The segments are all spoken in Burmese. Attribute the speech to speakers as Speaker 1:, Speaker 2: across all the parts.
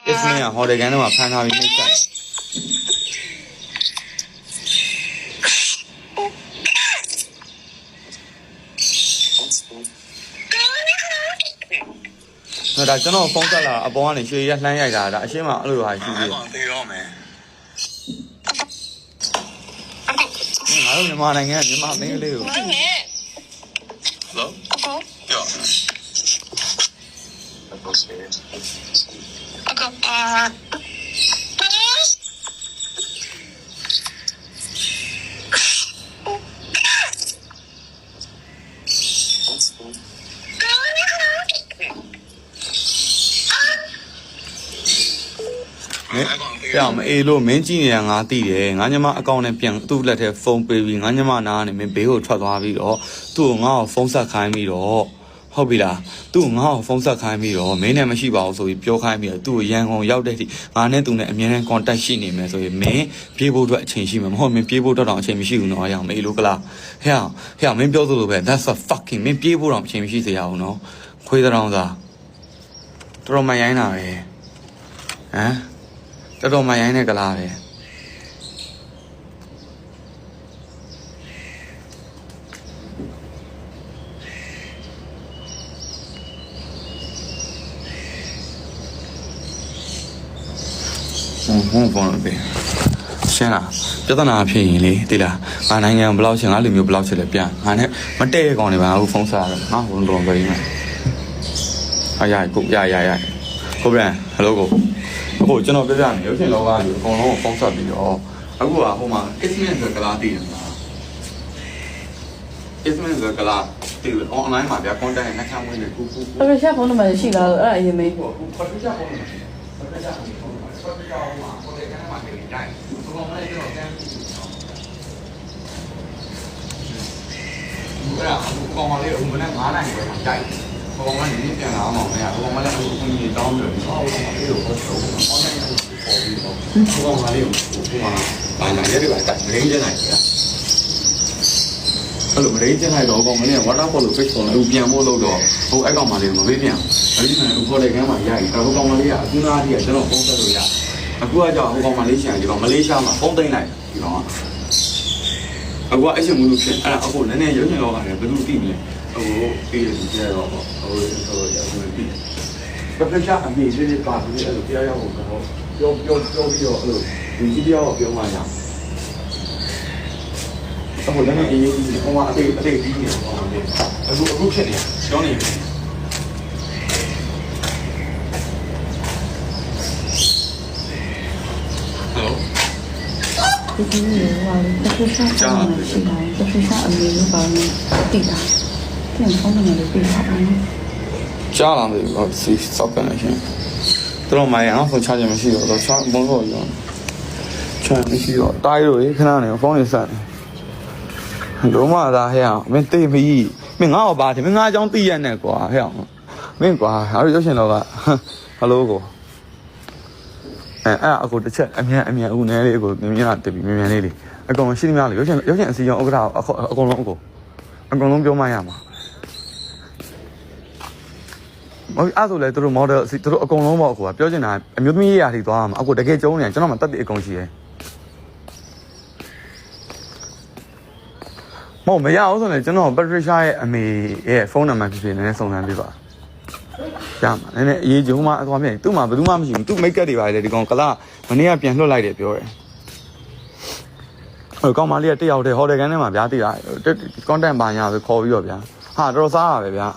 Speaker 1: Ismail ဟော်တယ်ကန်တော့ဖမ်းထားပြီးနှိပ်စက်ဒါကျွန်တော်ဖုန်းဆက်လာအပေါ်ကနေရွှေရလှမ်းရိုက်တာဒါအရှင်းမအဲ့လိုဟာရှိသေးတယ်သေတော့မယ်ငါတို့မြန်မာနိုင်ငံကမြန်မာမင်းကလေးကို Hello? Yeah. Yeah, I'm a low mention and I did. Nanyama account and pian two letter phone baby, Nanyama nan and Beho Tradavi or two now phones are kind me or Hobila, two now phones are kind me or many machine also with pure kind me, two young on Yaudati, and then to the American contact she name so it may people to change him home, people don't change you know I am a local. Here, maybe a little bit, that's a fucking maybe people don't change you know. Quit around that. Throw my eye, eh? တော်တော်မှရိုင်းတဲ့ကလားပဲဖုန်းပဲရှင်းလားပြဿနာဖြစ်ရင်လေတိလားငါနိုင်ငံဘယ်လောက်ရှင်ငါလူမျိုးဘယ်လောက်ချစ်လဲပြန်ငါနဲ့မတည့်ရကောင်နေပါဘူးဖုန်းစားရတယ်ငါဘုံတော်ပဲရင်းမယ်အားရကိုရကိုဗျံဟယ်လိုကိုအခုကျွန်တော်ပြပြမယ်ရုပ်ရှင်လောကကြီးအကုန်လုံးဖုန်းဆက်ပြီးတော့အခုကဟိုမှာ Ismail ဆိုကလာတည်တယ်မှာ Ismail ဆိုကလာတည် online မှာဗျာ content နဲ့နှခမ်းမွေးနေကူ
Speaker 2: အဲ့ဒါဖုန်းနံပါတ်ရှိလားအဲ့ဒါအရင်မေး
Speaker 1: ဟုတ်ဖတ်ပြဖုန်းနံပါတ်ဖတ်ပြဖုန်းနံပါတ်ဖတ်ပြအောင်မှာကိုယ်ကလည်းမှာနေတိုင်းဘုံမလေးတော့တန်းပြီးတော့ကောင်မလေးကမနေ့9နိုင်ပဲတိုက်ဘုံမလေးပြန်လာအောင်မရဘုံမလေးအခုအကြီးတောင်းတယ်ဟောဘုံမလေးကိုဟုတ်ဆုံး online ကိုပေါ်ပြီးတော့ဘုံမလေးကိုဘုံမဘာနိုင်ရတဲ့ဘာတိုက်မရင်းကျနိုင်ဗျာအဲ့လိုမရင်းကျနိုင်တော့ကောင်မလေးက water fall လို့ fish ပေါ်လာပြန်မို့လို့တော့ဟိုအဲ့ကောင်မလေးမပေးပြန်အဲ့ဒီမှာဟိုလေကမ်းမှာရည်တော့ကောင်မလေးကအခုနားကြီးကကျွန်တော်ဖုန်းဆက်လို့ရအခုကကြောက်ဟိုကောင်မလေးရှာဒီကောင်မလေးရှာမှာဖုန်းသိမ်းလိုက်ဒီကောင်ကအခုအဲ့ချက်မလို့ဖြစ်အဲ့ဒါအခုနည်းနည်းရုပ်ရှင်လောကလည်းဘယ်သူသိမလဲဟိုပြီးရကြတော့ဟိုရအောင်ပြီးပပချာအမေလေးပါပြီးအဲ့လိုတရားရောက်တော့ပြောပြီးတော့အဲ့လိုဒီကြီးတရားကိုပြောမှရအခုလည်းအေးအေးဟိုမှာအတိတ်ပြီးနေတော့အခုဖြစ်နေကျောင်းနေပြီ
Speaker 2: ဒီလိုဟာတစ်ခုစားတာရှိတယ်တစ်ခုစားအမေလိုပါနေတိတာပြန်ဖုန်းနံပါတ်လေးပြထားအောင်
Speaker 1: ကြားလာတယ်ဟိုစီစောက်ကနေရှင်တို့မှရအောင်ဖုန်းချခြင်းမရှိတော့ချာဘုံတော့ရောချာမရှိတော့တားရိုးခဏနေဖုန်းလေးဆက်လုံးမသားဟဲ့အောင်မင်းသိမကြီးမင်းငါ့ကိုပါတယ်မင်းငါအကြောင်းသိရနဲ့ကွာဟဲ့အောင်မင်းကွာဟာရုပ်ရှင်တော့ကဟယ်လိုကိုအဲ့အခုတစ်ချက်အမြန်ဦးနေလေးကိုမြင်ရတက်ပြီးမြန်လေးအကောင်ရှိသမျှလေးရုပ်ရှင်အစီအရောဥက္ကဋ္ဌအကုန်လုံးပြောမှရမှာမဟုတ်အဲ့ဆိုလေသူတို့ model သူတို့အကုန်လုံးပေါ့ကွာပြောချင်တာအမျိုးသမီးရာထိသွားမှာအခုတကယ်ကျုံးနေကျွန်တော်မှတက်တဲ့အကုန်ရှိတယ်မရအောင်ဆိုရင်ကျွန်တော် Patricia ရဲ့အမေရဲ့ဖုန်းနံပါတ်ဖြစ်နေနဲ့စုံစမ်းပေးပါရမှာနည်းနည်းအရေးကြီးဟိုမှာအသွားပြင်သူ့မှာဘယ်သူမှမရှိဘူးသူ့ make up တွေပါလေဒီကောင်ကလာမနေ့ကပြန်လွှတ်လိုက်တယ်ပြောတယ်ဟိုကောင်မလေးကတယောက်တည်းဟိုတယ်ကန်ထဲမှာဗျာသိတာ content ပါညာဆိုခေါ်ပြီးတော့ဗျာဟာတော်စားတာပဲဗျာ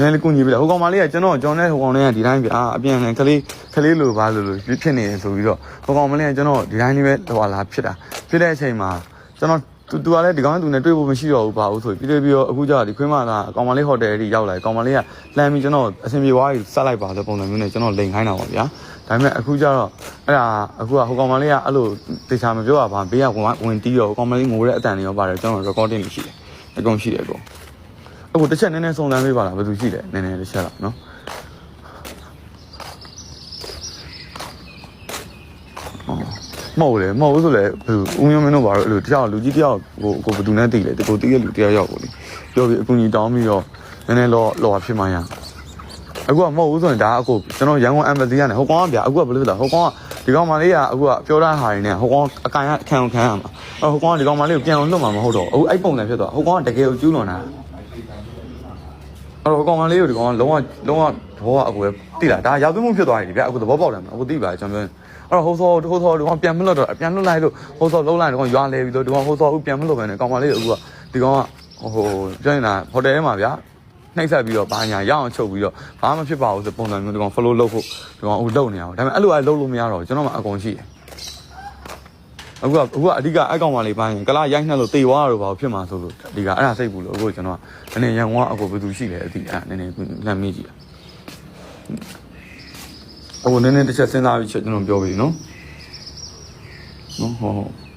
Speaker 1: နည်းနည်းကူညီပြတယ်ဟိုကောင်မလေးကကျွန်တော်နဲ့ဟိုကောင်လေးကဒီတိုင်းဗျာအပြန်ကလေးလိုပါလို့ဖြစ်နေဆိုပြီးတော့ဟိုကောင်မလေးကကျွန်တော်ဒီတိုင်းလေးပဲဟိုလာဖြစ်တဲ့အချိန်မှာကျွန်တော်သူကလည်းဒီကောင်နဲ့သူနဲ့တွေ့ဖို့မရှိတော့ဘူးပါဘူးဆိုပြီးတော့အခုကျတော့ဒီခွေးမသားကောင်မလေးဟိုတယ်အထိရောက်လာကောင်မလေးကလှမ်းပြီးကျွန်တော်အဆင်ပြေသွားပြီဆက်လိုက်ပါဆိုပုံစံမျိုးနဲ့ကျွန်တော်လိန်ခိုင်းတာပါဗျာဒါပေမဲ့အခုကျတော့အဲ့ဒါအခုကဟိုကောင်မလေးကအဲ့လိုတေချာမပြောပါဘာဘေးကဝင်တီးတော့ကောင်မလေးငိုတဲ့အတန်တွေရောပါတယ်ကျွန်တော် recording ရှိတယ်အကုန်ရှိတယ်အကုန်အခုတစ်ချက်နည်းနည်းစုံစမ်းပေးပါလားဘယ်သူရှိလဲနည်းနည်းတစ်ချက်လောက်နော်မဟုတ်ဘူးဆိုလေဦးမျိုးမင်းတို့ဘာလို့အဲ့လိုတယောက်လူကြီးတယောက်ကိုဘယ်သူနဲ့တည်လဲကိုတည်ရလူတယောက်ရောက်ကိုလေပြောပြီးအကူကြီးတောင်းပြီးတော့ နည်းနည်းလောဖြစ်မှရအခုကမဟုတ်ဘူးဆိုရင်ဒါအခုကျွန်တော်ရန်ကုန် embassy ကနေဟိုကောင်ကဗျာအခုကဘယ်လိုလဲဟိုကောင်ကဒီကောင်မလေးကအခုကပြောတာဟာရင်းနဲ့ဟိုကောင်အကန်ခံရမှာဟိုကောင်ကဒီကောင်မလေးကိုပြန်အောင်လွတ်မှာမဟုတ်တော့အခုအဲ့ပုံစံဖြစ်သွားဟိုကောင်ကတကယ်ကိုကျူးလွန်တာအဲ့တော့ဟိုကောင်မလေးကိုဒီကောင်ကလုံးဝသဘောကအကူပဲတိလားဒါရောက်သွင်းမှုဖြစ်သွားပြီဗျာအခုသဘောပေါက်တယ်မလားအခုသိပါကျွန်တော်ပြောအဲ့တော့ဟိုဆောဒီကောင်ပြန်မလွတ်တော့ပြန်လွတ်လိုက်လို့ဟိုဆောလုံးလိုက်ဒီကောင်ရွာလဲပြီးတော့ဒီကောင်ဟိုဆောပြန်မလွတ်ပဲနဲ့ကောင်မလေးအခုကဒီကောင်ကဟိုပြောနေတာဟိုတယ်ထဲမှာဗျာနှိမ့်ဆက်ပြီးတော့ဘာညာရအောင်ချုပ်ပြီးတော့ဘာမှဖြစ်ပါဘူးဆိုပုံစံမျိုးဒီကောင် follow လုပ်ဖို့ဒီကောင်အခုလုပ်နေအောင်ဒါပေမဲ့အဲ့လိုလုပ်လို့မရတော့ကျွန်တော်မှအကုန်ရှိတယ်အခုကအဓိကအဲ့ကောင်မလေးပိုင်းကလာရိုက်နှက်လို့တေသွားတော့ဘာဖြစ်မှာဆိုလို့ဒီကအဲ့ဒါစိတ်ဘူးလို့အခုကျွန်တော်ကနည်းနည်းရန်ကုန်ကအကိုဘယ်သူရှိလဲအတိအဲ့နည်းနည်းလှမ်းမိကြည့်အခုနည်းနည်းတစ်ချက်စဉ်းစားပြီးကျွန်တော်ပြောပြီနော်ဟုတ်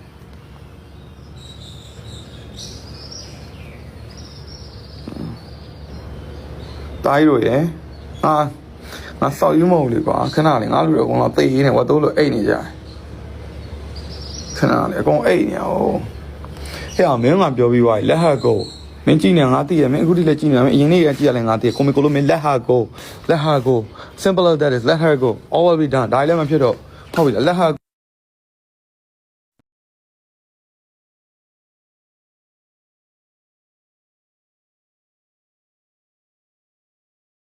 Speaker 1: တိုင်းတို့ရယ်ငါစောက်ယူမဟုတ်လေကွာခဏလေးငါလူတွေအကုန်လုံးသိရင်းနဲ့ဝတ်တိုးလို့အိတ်နေကြတယ်ခဏလေးအကုန်အိတ်နေအောင်ဟဲ့မင်းကပြောပြီးွားလက်ဟတ်ကိုမင်းကြည့်နေငါသိရမင်းအခုထိလည်းကြည့်နေမယ်အရင်နေ့ကကြည့်ရလဲငါသိကိုမီကိုလိုမင်းလက်ဟတ်ကို simple as that is let her go all will be done ဒါလည်းမဖြစ်တော့ဟုတ်ပြီလက်ဟတ်